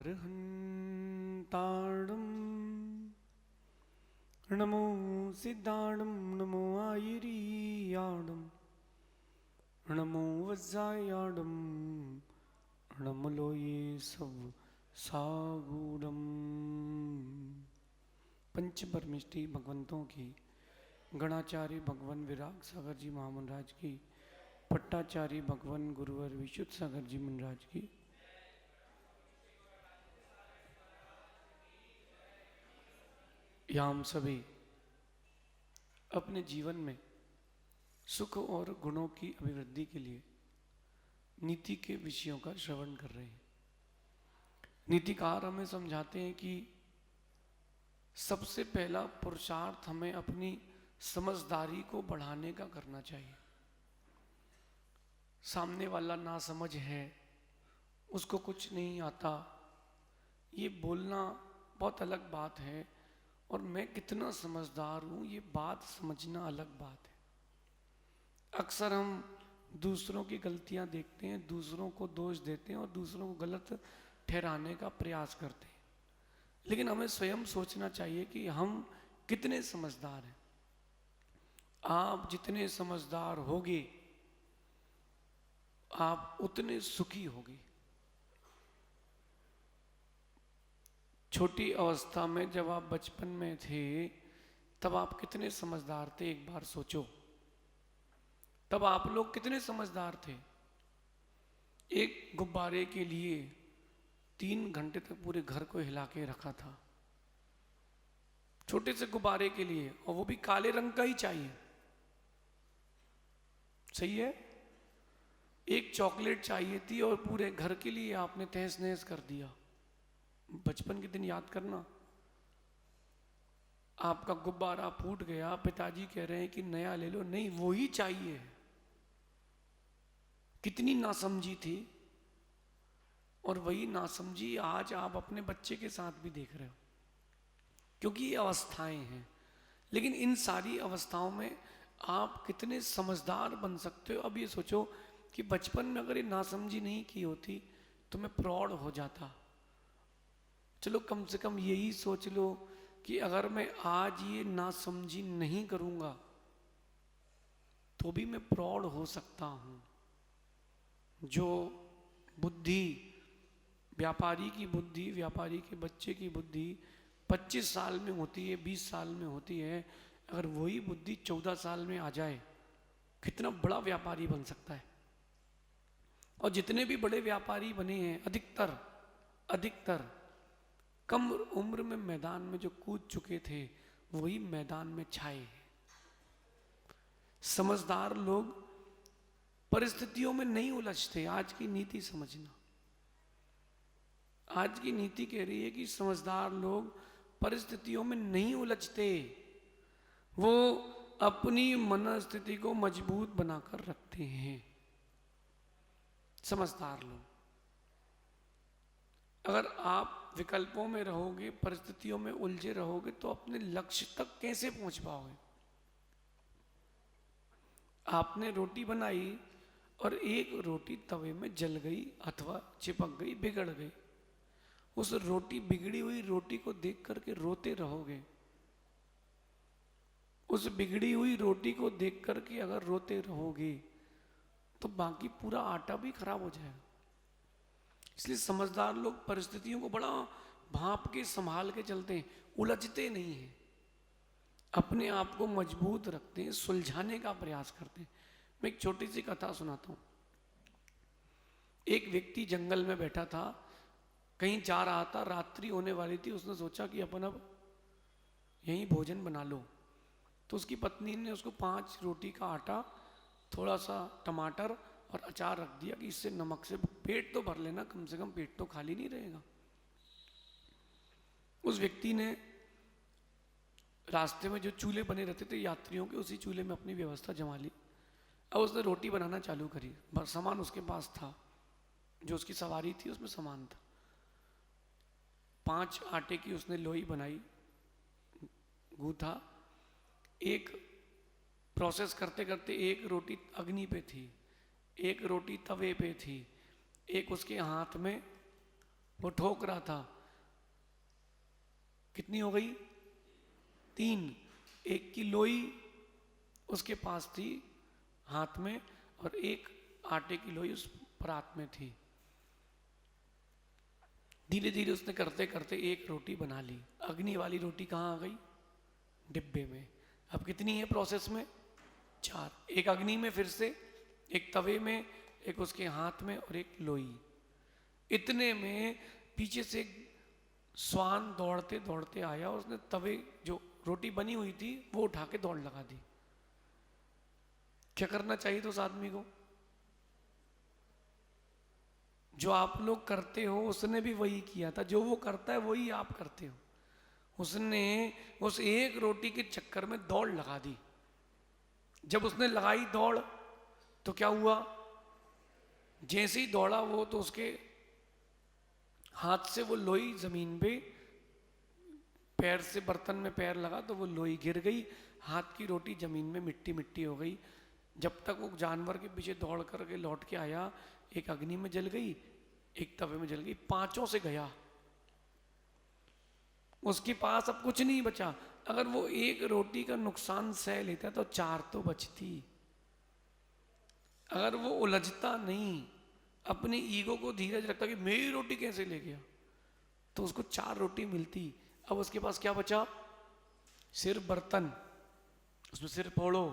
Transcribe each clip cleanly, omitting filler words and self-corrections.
अर्हन्ताणं नमो सिद्धाणं नमो आयिरीयाणं नमो वज्रायाणं नमलोये सब सागुणम। पंच परमिष्टि भगवंतों की, गणाचार्य भगवान विराग सागर जी महामंडराज की, पट्टाचार्य भगवान गुरुवर विशुद्ध सागर जी महाराज की, यहाँ हम सभी अपने जीवन में सुख और गुणों की अभिवृद्धि के लिए नीति के विषयों का श्रवण कर रहे हैं। नीतिकार हमें समझाते हैं कि सबसे पहला पुरुषार्थ हमें अपनी समझदारी को बढ़ाने का करना चाहिए। सामने वाला ना समझ है, उसको कुछ नहीं आता, ये बोलना बहुत अलग बात है, और मैं कितना समझदार हूँ ये बात समझना अलग बात है। अक्सर हम दूसरों की गलतियाँ देखते हैं, दूसरों को दोष देते हैं और दूसरों को गलत ठहराने का प्रयास करते हैं, लेकिन हमें स्वयं सोचना चाहिए कि हम कितने समझदार हैं। आप जितने समझदार होगे आप उतने सुखी होगे। छोटी अवस्था में जब आप बचपन में थे तब आप कितने समझदार थे, एक बार सोचो। तब आप लोग कितने समझदार थे। एक गुब्बारे के लिए 3 घंटे तक पूरे घर को हिला के रखा था, छोटे से गुब्बारे के लिए, और वो भी काले रंग का ही चाहिए। सही है। एक चॉकलेट चाहिए थी और पूरे घर के लिए आपने तहस नहस कर दिया। बचपन के दिन याद करना। आपका गुब्बारा फूट गया, पिताजी कह रहे हैं कि नया ले लो, नहीं वो ही चाहिए। कितनी नासमझी थी। और वही नासमझी आज आप अपने बच्चे के साथ भी देख रहे हो, क्योंकि ये अवस्थाएं हैं। लेकिन इन सारी अवस्थाओं में आप कितने समझदार बन सकते हो। अब ये सोचो कि बचपन में अगर ये नासमझी नहीं की होती तो मैं प्रौढ़ हो जाता। चलो कम से कम यही सोच लो कि अगर मैं आज ये नासमझी नहीं करूंगा तो भी मैं प्रौढ़ हो सकता हूं। जो बुद्धि, व्यापारी की बुद्धि, व्यापारी के बच्चे की बुद्धि 25 साल में होती है, 20 साल में होती है, अगर वही बुद्धि 14 साल में आ जाए कितना बड़ा व्यापारी बन सकता है। और जितने भी बड़े व्यापारी बने हैं अधिकतर कम उम्र में मैदान में जो कूद चुके थे वही मैदान में छाए। समझदार लोग परिस्थितियों में नहीं उलझते। आज की नीति समझना, आज की नीति कह रही है कि समझदार लोग परिस्थितियों में नहीं uलझते, वो अपनी मनस्थिति को मजबूत बनाकर रखते हैं। समझदार लोग। अगर आप विकल्पों में रहोगे, परिस्थितियों में उलझे रहोगे तो अपने लक्ष्य तक कैसे पहुंच पाओगे। आपने रोटी बनाई और एक रोटी तवे में जल गई अथवा चिपक गई, बिगड़ गई। उस रोटी, बिगड़ी हुई रोटी को देख करके रोते रहोगे। उस बिगड़ी हुई रोटी को देख करके अगर रोते रहोगे तो बाकी पूरा आटा भी खराब हो जाएगा। इसलिए समझदार लोग परिस्थितियों को बड़ा भांप के संभाल के चलते हैं, उलझते नहीं हैं, अपने आप को मजबूत रखते हैं, सुलझाने का प्रयास करते हैं। मैं एक छोटी सी कथा सुनाता हूं। एक व्यक्ति जंगल में बैठा था, कहीं जा रहा था, रात्रि होने वाली थी। उसने सोचा कि अपन अब यहीं भोजन बना लो। तो उसकी पत्नी ने उसको 5 रोटी का आटा, थोड़ा सा टमाटर और अचार रख दिया कि इससे नमक से पेट तो भर लेना, कम से कम पेट तो खाली नहीं रहेगा। उस व्यक्ति ने रास्ते में जो चूल्हे बने रहते थे यात्रियों के, उसी चूल्हे में अपनी व्यवस्था जमा ली। अब उसने रोटी बनाना चालू करी। सामान उसके पास था, जो उसकी सवारी थी उसमें सामान था। 5 आटे की उसने लोई बनाई, गूथा। एक प्रोसेस करते करते एक रोटी अग्नि पे थी, एक रोटी तवे पे थी, एक उसके हाथ में वो ठोक रहा था। कितनी हो गई? 3। एक की लोई उसके पास थी हाथ में, और एक आटे की लोई उस परात में थी। धीरे धीरे उसने करते करते एक रोटी बना ली। अग्नि वाली रोटी कहाँ आ गई? डिब्बे में। अब कितनी है प्रोसेस में? 4। एक अग्नि में, फिर से एक तवे में, एक उसके हाथ में, और एक लोई। इतने में पीछे से स्वान दौड़ते दौड़ते आया, और उसने तवे जो रोटी बनी हुई थी वो उठा के दौड़ लगा दी। क्या करना चाहिए तो उस आदमी को? जो आप लोग करते हो उसने भी वही किया था, जो वो करता है वही आप करते हो। उसने उस एक रोटी के चक्कर में दौड़ लगा दी। जब उसने लगाई दौड़ तो क्या हुआ? जैसे ही दौड़ा वो, तो उसके हाथ से वो लोई जमीन पे, पैर से बर्तन में पैर लगा तो वो लोई गिर गई, हाथ की रोटी जमीन में मिट्टी मिट्टी हो गई। जब तक वो जानवर के पीछे दौड़ करके लौट के आया, एक अग्नि में जल गई, एक तवे में जल गई, 5 से गया। उसके पास अब कुछ नहीं बचा। अगर वो एक रोटी का नुकसान सह लेता तो 4 तो बचती। अगर वो उलझता नहीं, अपनी ईगो को धीरज रखता कि मेरी रोटी कैसे ले गया, तो उसको 4 रोटी मिलती। अब उसके पास क्या बचा? सिर्फ बर्तन, उसमें सिर फोड़ो।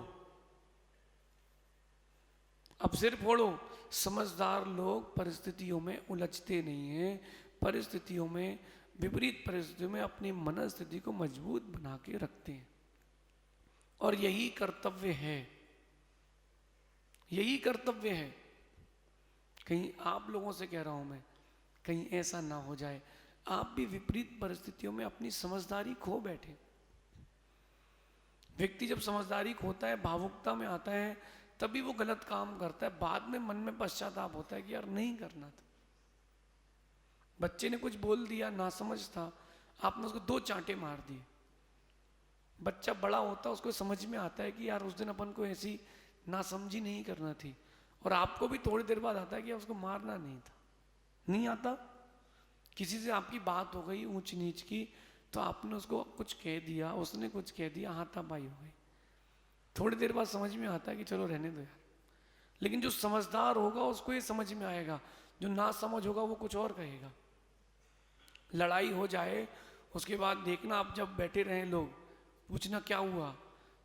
अब सिर फोड़ो। समझदार लोग परिस्थितियों में उलझते नहीं हैं, परिस्थितियों में, विपरीत परिस्थितियों में अपनी मनस्थिति को मजबूत बना के रखते हैं। और यही कर्तव्य है, यही कर्तव्य है। कहीं आप लोगों से कह रहा हूं मैं, कहीं ऐसा ना हो जाए आप भी विपरीत परिस्थितियों में अपनी समझदारी खो बैठे। व्यक्ति जब समझदारी खोता है, भावुकता में आता है, तभी वो गलत काम करता है। बाद में मन में पश्चाताप होता है कि यार नहीं करना था। बच्चे ने कुछ बोल दिया, नासमझ था, आपने उसको 2 चांटे मार दिए। बच्चा बड़ा होता है, उसको समझ में आता है कि यार उस दिन अपन को ऐसी नासमझी नहीं करना थी। और आपको भी थोड़ी देर बाद आता है कि उसको मारना नहीं था। नहीं आता? किसी से आपकी बात हो गई ऊंच नीच की, तो आपने उसको कुछ कह दिया, उसने कुछ कह दिया, हाथापाई हो गई। थोड़ी देर बाद समझ में आता है कि चलो रहने दो यार। लेकिन जो समझदार होगा उसको ये समझ में आएगा, जो ना समझ होगा वो कुछ और कहेगा। लड़ाई हो जाए, उसके बाद देखना आप जब बैठे रहे लोग, पूछना क्या हुआ।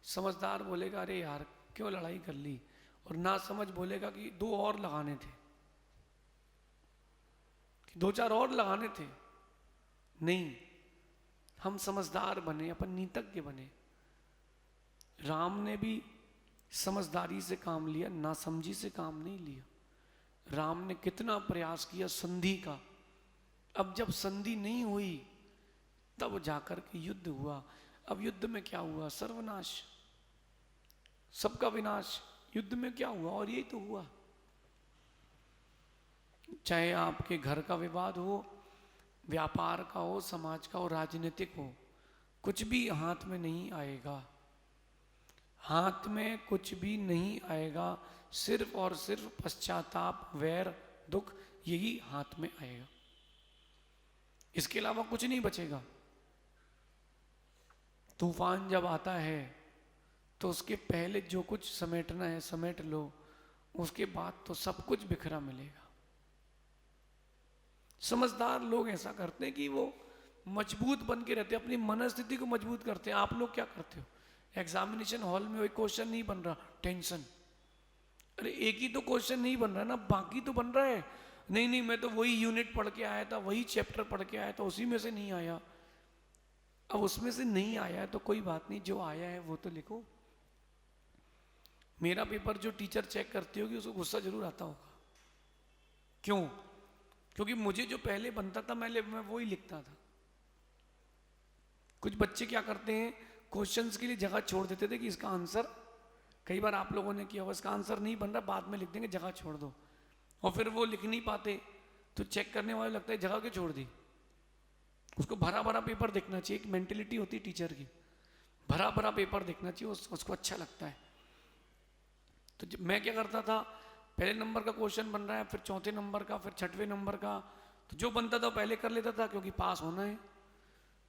समझदार बोलेगा अरे यार क्यों लड़ाई कर ली, और ना समझ बोलेगा कि 2 और लगाने थे, कि 2-4 और लगाने थे। नहीं, हम समझदार बने, अपन नीतज्ञ बने। राम ने भी समझदारी से काम लिया, नासमझी से काम नहीं लिया। राम ने कितना प्रयास किया संधि का। अब जब संधि नहीं हुई तब जाकर के युद्ध हुआ। अब युद्ध में क्या हुआ? सर्वनाश, सबका विनाश। युद्ध में क्या हुआ? और यही तो हुआ। चाहे आपके घर का विवाद हो, व्यापार का हो, समाज का हो, राजनीतिक हो, कुछ भी हाथ में नहीं आएगा। हाथ में कुछ भी नहीं आएगा, सिर्फ और सिर्फ पश्चाताप, वैर, दुख, यही हाथ में आएगा। इसके अलावा कुछ नहीं बचेगा। तूफान जब आता है तो उसके पहले जो कुछ समेटना है समेट लो, उसके बाद तो सब कुछ बिखरा मिलेगा। समझदार लोग ऐसा करते हैं कि वो मजबूत बन के रहते हैं, अपनी मनस्थिति को मजबूत करते हैं। आप लोग क्या करते हो? एग्जामिनेशन हॉल में वही क्वेश्चन नहीं बन रहा, टेंशन। अरे एक ही तो क्वेश्चन नहीं बन रहा ना, बाकी तो बन रहा है। नहीं नहीं, मैं तो वही यूनिट पढ़ के आया था, वही चैप्टर पढ़ के आया था, उसी में से नहीं आया। अब उसमें से नहीं आया है तो कोई बात नहीं, जो आया है वो तो लिखो। मेरा पेपर जो टीचर चेक करती होगी उसको गुस्सा जरूर आता होगा। क्यों? क्योंकि मुझे जो पहले बनता था मैं वो ही लिखता था। कुछ बच्चे क्या करते हैं, क्वेश्चंस के लिए जगह छोड़ देते थे कि इसका आंसर, कई बार आप लोगों ने किया होगा, इसका आंसर नहीं बन रहा, बाद में लिख देंगे, जगह छोड़ दो। और फिर वो लिख नहीं पाते तो चेक करने वाले लगता है जगह क्यों छोड़ दी। उसको भरा भरा पेपर देखना चाहिए। एक मेंटेलिटी होती है टीचर की, भरा भरा पेपर देखना चाहिए, उसको अच्छा लगता है। तो मैं क्या करता था, पहले नंबर का क्वेश्चन बन रहा है, फिर चौथे नंबर का, फिर 6वें नंबर का, तो जो बनता था पहले कर लेता था, क्योंकि पास होना है।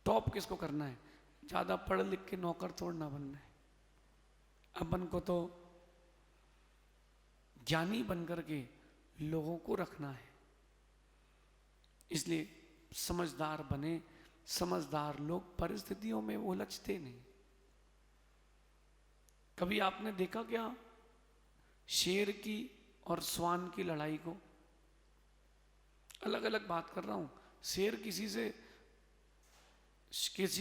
टॉप किसको करना है? ज़्यादा पढ़ लिख के नौकर थोड़ा बनना है। अपन को तो ज्ञानी बनकर के लोगों को रखना है। इसलिए समझदार बने। समझदार लोग परिस्थितियों में उलझते नहीं। कभी आपने देखा क्या शेर की और स्वान की लड़ाई को? अलग अलग बात कर रहा हूं। शेर किसी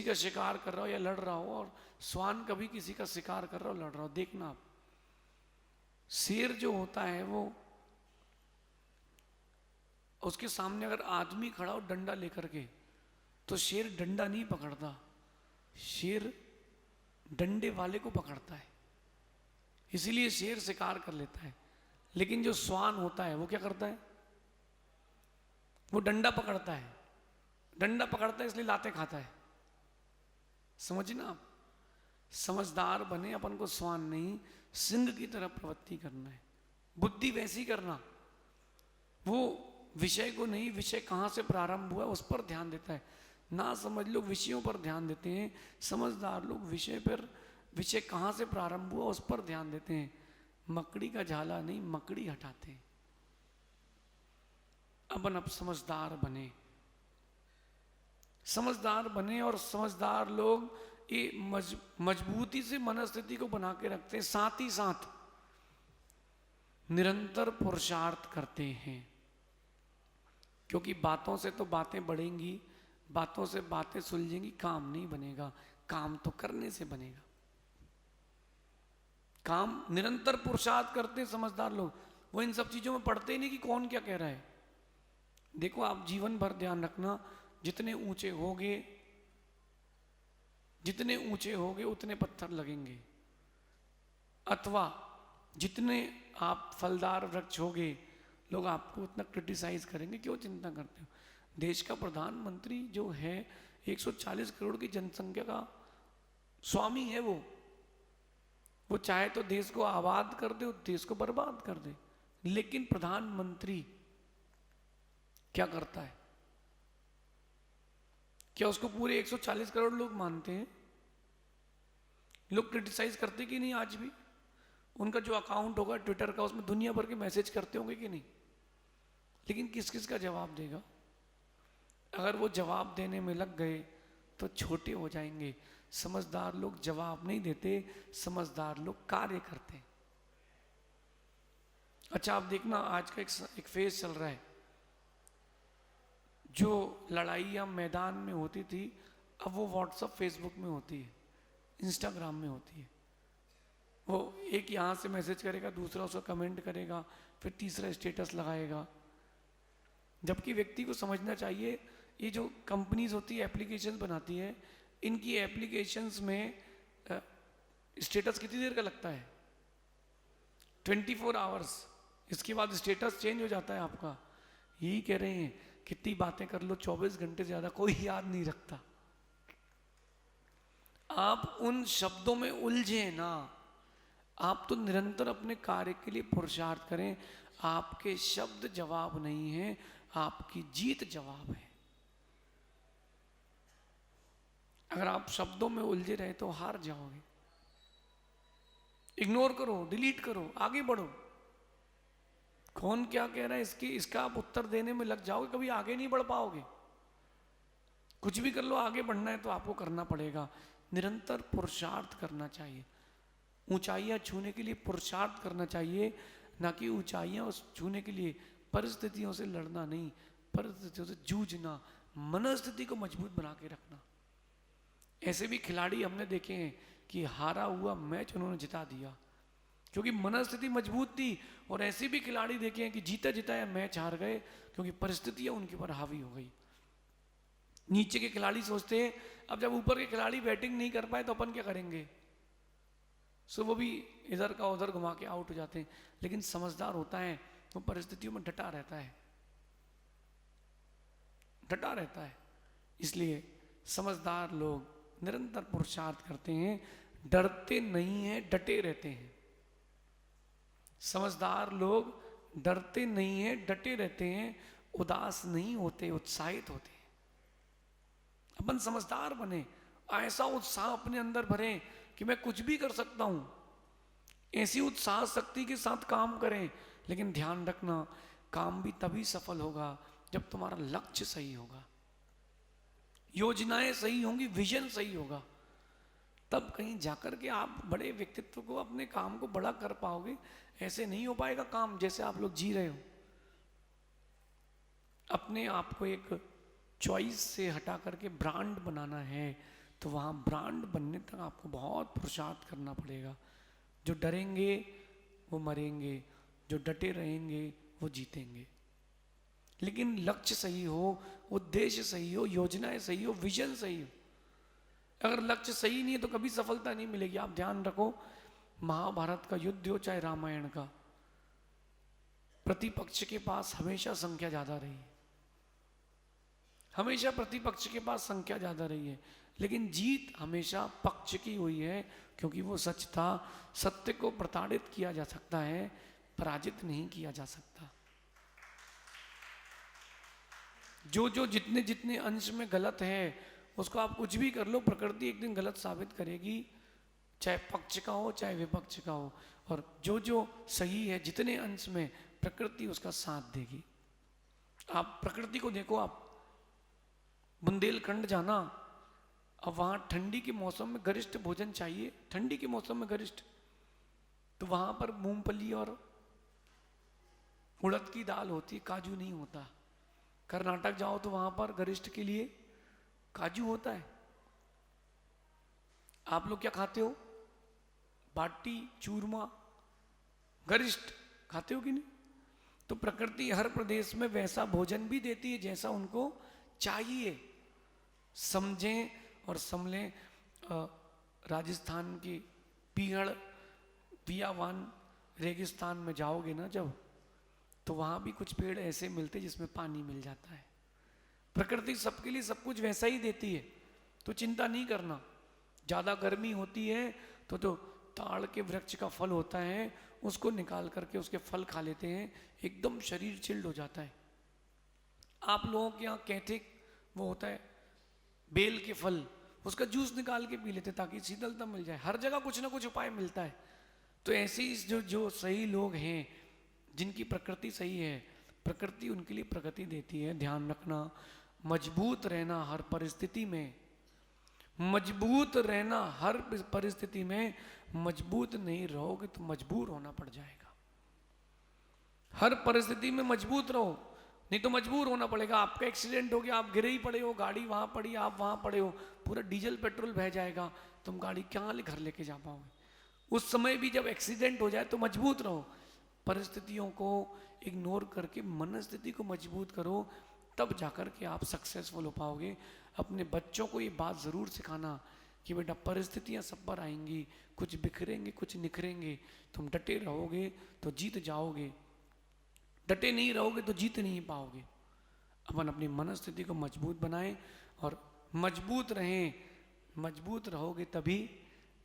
का शिकार कर रहा हो या लड़ रहा हो, और स्वान कभी किसी का शिकार कर रहा हो, लड़ रहा हो। देखना आप, शेर जो होता है वो, उसके सामने अगर आदमी खड़ा हो डंडा लेकर के, तो शेर डंडा नहीं पकड़ता, शेर डंडे वाले को पकड़ता है। इसीलिए शेर शिकार कर लेता है। लेकिन जो स्वान होता है वो क्या करता है? वो डंडा पकड़ता है। डंडा पकड़ता है इसलिए लाते खाता है। समझना आप, समझदार बने। अपन को स्वान नहीं, सिंह की तरह प्रवृत्ति करना है। बुद्धि वैसी करना, वो विषय को नहीं, विषय कहाँ से प्रारंभ हुआ उस पर ध्यान देता है। ना समझ लोग विषयों पर ध्यान देते हैं, समझदार लोग विषय कहाँ से प्रारंभ हुआ उस पर ध्यान देते हैं। मकड़ी का झाला नहीं, मकड़ी हटाते हैं। अपन अब समझदार बने, समझदार बने। और समझदार लोग ये मजबूती से मनस्थिति को बना के रखते हैं, साथ ही साथ निरंतर पुरुषार्थ करते हैं। क्योंकि बातों से तो बातें बढ़ेंगी, बातों से बातें सुलझेंगी, काम नहीं बनेगा। काम तो करने से बनेगा। काम निरंतर पुरुषार्थ करते हैं समझदार लोग। वो इन सब चीजों में पढ़ते ही नहीं कि कौन क्या कह रहा है। देखो आप जीवन भर ध्यान रखना, जितने ऊंचे होगे उतने पत्थर लगेंगे, अथवा जितने आप फलदार वृक्ष होगे लोग आपको उतना क्रिटिसाइज करेंगे। क्यों चिंता करते हो? देश का प्रधानमंत्री जो है 140 करोड़ की जनसंख्या का स्वामी है। वो चाहे तो देश को आबाद कर दे, देश को बर्बाद कर दे। लेकिन प्रधानमंत्री क्या करता है? क्या उसको पूरे 140 करोड़ लोग मानते हैं? लोग क्रिटिसाइज करते कि नहीं? आज भी उनका जो अकाउंट होगा ट्विटर का, उसमें दुनिया भर के मैसेज करते होंगे कि नहीं? लेकिन किस किस का जवाब देगा? अगर वो जवाब देने में लग गए तो छोटे हो जाएंगे। समझदार लोग जवाब नहीं देते, समझदार लोग कार्य करते हैं। अच्छा आप देखना, आज का एक फेज चल रहा है। जो लड़ाइयाँ मैदान में होती थी, अब वो व्हाट्सएप फेसबुक में होती है, इंस्टाग्राम में होती है। वो एक यहाँ से मैसेज करेगा, दूसरा उसका कमेंट करेगा, फिर तीसरा स्टेटस लगाएगा। जबकि व्यक्ति को समझना चाहिए, ये जो कंपनीज होती है, एप्लीकेशंस बनाती है, इनकी एप्लीकेशंस में स्टेटस कितनी देर का लगता है? 24 आवर्स। इसके बाद स्टेटस चेंज हो जाता है आपका। यही कह रहे हैं, कितनी बातें कर लो, 24 घंटे से ज्यादा कोई याद नहीं रखता। आप उन शब्दों में उलझे ना, आप तो निरंतर अपने कार्य के लिए पुरुषार्थ करें। आपके शब्द जवाब नहीं है, आपकी जीत जवाब है। अगर आप शब्दों में उलझे रहे तो हार जाओगे। इग्नोर करो, डिलीट करो, आगे बढ़ो। कौन क्या कह रहा है इसका आप उत्तर देने में लग जाओगे, कभी आगे नहीं बढ़ पाओगे। कुछ भी कर लो, आगे बढ़ना है तो आपको करना पड़ेगा। निरंतर पुरुषार्थ करना चाहिए। ऊंचाइयां छूने के लिए पुरुषार्थ करना चाहिए, ना कि ऊंचाइयां छूने के लिए परिस्थितियों से लड़ना नहीं, परिस्थितियों से जूझना, मनस्थिति को मजबूत बना के रखना। ऐसे भी खिलाड़ी हमने देखे हैं कि हारा हुआ मैच उन्होंने जिता दिया, क्योंकि मनस्थिति मजबूत थी। और ऐसे भी खिलाड़ी देखे हैं कि जीता जिताया मैच हार गए, क्योंकि परिस्थितियां उनके ऊपर हावी हो गई। नीचे के खिलाड़ी सोचते हैं अब जब ऊपर के खिलाड़ी बैटिंग नहीं कर पाए तो अपन क्या करेंगे, सो वो भी इधर का उधर घुमा के आउट हो जाते हैं। लेकिन समझदार होता है वो परिस्थितियों में डटा रहता है, डटा रहता है। इसलिए समझदार लोग निरंतर पुरुषार्थ करते हैं, डरते नहीं हैं, डटे रहते हैं। समझदार लोग डरते नहीं हैं, डटे रहते हैं, उदास नहीं होते, उत्साहित होते। अपन समझदार बने, ऐसा उत्साह अपने अंदर भरे कि मैं कुछ भी कर सकता हूं। ऐसी उत्साह शक्ति के साथ काम करें। लेकिन ध्यान रखना, काम भी तभी सफल होगा जब तुम्हारा लक्ष्य सही होगा, योजनाएं सही होंगी, विजन सही होगा। तब कहीं जाकर के आप बड़े व्यक्तित्व को, अपने काम को बड़ा कर पाओगे। ऐसे नहीं हो पाएगा काम जैसे आप लोग जी रहे हो। अपने आप को एक चॉइस से हटा करके ब्रांड बनाना है, तो वहां ब्रांड बनने तक आपको बहुत पुरुषार्थ करना पड़ेगा। जो डरेंगे वो मरेंगे, जो डटे रहेंगे वो जीतेंगे। लेकिन लक्ष्य सही हो, उद्देश्य सही हो, योजनाएं सही हो, विजन सही हो। अगर लक्ष्य सही नहीं है तो कभी सफलता नहीं मिलेगी। आप ध्यान रखो, महाभारत का युद्ध हो चाहे रामायण का, प्रतिपक्ष के पास हमेशा संख्या ज्यादा रही है, हमेशा प्रतिपक्ष के पास संख्या ज्यादा रही है। लेकिन जीत हमेशा पक्ष की हुई है, क्योंकि वो सच था। सत्य को प्रताड़ित किया जा सकता है, पराजित नहीं किया जा सकता। जो जितने जितने अंश में गलत है, उसको आप कुछ भी कर लो, प्रकृति एक दिन गलत साबित करेगी, चाहे पक्ष का हो चाहे विपक्ष का हो। और जो सही है, जितने अंश में, प्रकृति उसका साथ देगी। आप प्रकृति को देखो, आप बुंदेलखंड जाना, अब वहां ठंडी के मौसम में गरिष्ठ भोजन चाहिए, ठंडी के मौसम में गरिष्ठ, तो वहां पर मूंगफली और उड़द की दाल होती, काजू नहीं होता। कर्नाटक जाओ तो वहां पर गरिष्ठ के लिए काजू होता है। आप लोग क्या खाते हो? बाटी, चूरमा, गरिष्ठ खाते हो कि नहीं? तो प्रकृति हर प्रदेश में वैसा भोजन भी देती है जैसा उनको चाहिए। समझें और समलें। राजस्थान की पीहड़, बियावान रेगिस्तान में जाओगे ना जब, तो वहां भी कुछ पेड़ ऐसे मिलते जिसमें पानी मिल जाता है। प्रकृति सबके लिए सब कुछ वैसा ही देती है, तो चिंता नहीं करना। ज्यादा गर्मी होती है तो ताड़ के वृक्ष का फल होता है, उसको निकाल करके उसके फल खा लेते हैं, एकदम शरीर चिल्ड हो जाता है। आप लोगों के यहाँ कैथिक वो होता है, बेल के फल, उसका जूस निकाल के पी लेते ताकि शीतलता मिल जाए। हर जगह कुछ ना कुछ उपाय मिलता है। तो ऐसे ही जो सही लोग हैं, जिनकी प्रकृति सही है, प्रकृति उनके लिए प्रगति देती है। ध्यान रखना, मजबूत रहना हर परिस्थिति में, मजबूत रहना हर परिस्थिति में। मजबूत नहीं रहोगे तो मजबूर होना पड़ जाएगा। हर परिस्थिति में मजबूत रहो, नहीं तो मजबूर होना पड़ेगा। आपका एक्सीडेंट हो गया, आप गिरे ही पड़े हो, गाड़ी वहां पड़ी, आप वहां पड़े हो, पूरा डीजल पेट्रोल बह जाएगा, तुम गाड़ी क्या घर लेके जा पाओगे? उस समय भी जब एक्सीडेंट हो जाए तो मजबूत रहो। परिस्थितियों को इग्नोर करके मनस्थिति को मजबूत करो, तब जाकर के आप सक्सेसफुल हो पाओगे। अपने बच्चों को ये बात जरूर सिखाना कि बेटा परिस्थितियां सब पर आएंगी, कुछ बिखरेंगे कुछ निखरेंगे, तुम डटे रहोगे तो जीत जाओगे, डटे नहीं रहोगे तो जीत नहीं पाओगे। अपन अपनी मनस्थिति को मजबूत बनाएं और मजबूत रहें। मजबूत रहोगे तभी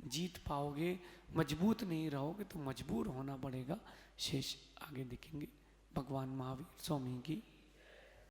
जीत पाओगे, मजबूत नहीं रहोगे तो मजबूर होना पड़ेगा। शेष आगे देखेंगे। भगवान महावीर स्वामी की